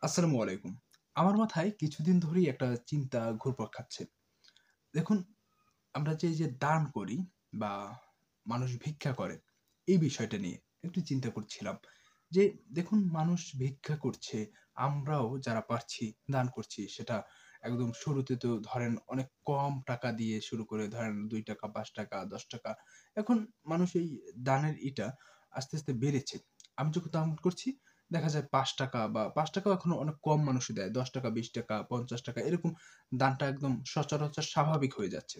আসসালামু আলাইকুম। আমার মাথায় কিছুদিন ধরেই একটা চিন্তা ঘুরপাক খাচ্ছে। দেখুন, আমরা যে এই যে দান করি বা মানুষ ভিক্ষা করে, এই বিষয়টা নিয়ে একটু চিন্তা করছিলাম। যে দেখুন মানুষ ভিক্ষা করছে, আমরাও যারা পারছি দান করছি। সেটা একদম শুরুতে তো ধরেন অনেক কম টাকা দিয়ে শুরু করে ধরেন ৳২, ৳৫, ৳১০। এখন মানুষ এই দানের আস্তে, আস্তে বেড়েছে। আমি যখন দান করছি দেখা যায় ৳৫ বা ৳৫ এখন অনেক কম মানুষই দেয়। ৳১০, ৳২০, ৳৫০ এরকম দানটা একদম সচরাচর স্বাভাবিক হয়ে যাচ্ছে।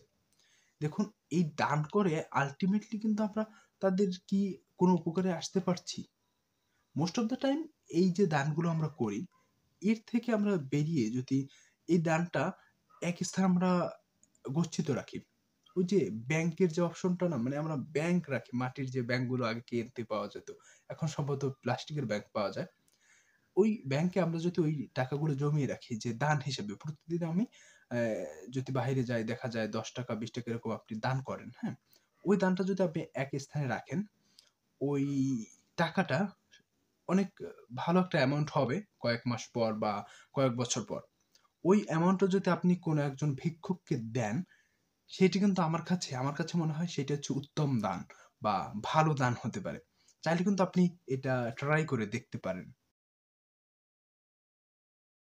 দেখুন এই দান করে আল্টিমেটলি কিন্তু আমরা তাদের কি কোনো উপকারে আসতে পারছি? মোস্ট অফ দ্যা টাইম এই যে দানগুলো আমরা করি, এর থেকে আমরা বেরিয়ে যদি এই দানটা এক স্থানে আমরা গচ্ছিত রাখি। ওই যে ব্যাংকের যে অপশনটা না মানে আমরা ব্যাংক রাখি, মাটির যে ব্যাংকগুলো আগে কিনতে পাওয়া যেত। এখন সম্ভবত প্লাস্টিকের ব্যাংক পাওয়া যায়। ওই ব্যাংকে আমরা যদি ওই টাকাগুলো জমিয়ে রাখি যে দান হিসেবে প্রতিদিন আমি অ্যা যদি বাহিরে যাই দেখা যায় ৳১০, ৳২০ এরকম আপনি দান করেন, হ্যাঁ? ওই দানটা যদি আপনি এক স্থানে রাখেন, ওই টাকাটা অনেক ভালো একটা অ্যামাউন্ট হবে কয়েক মাস পর বা কয়েক বছর পর। ওই অ্যামাউন্টটা যদি আপনি কোনো একজন ভিক্ষুককে দেন, সেটি কিন্তু আমার কাছে মনে হয় সেটা হচ্ছে উত্তম দান বা ভালো দান হতে পারে। চাইলে কিন্তু আপনি এটা ট্রাই করে দেখতে পারেন।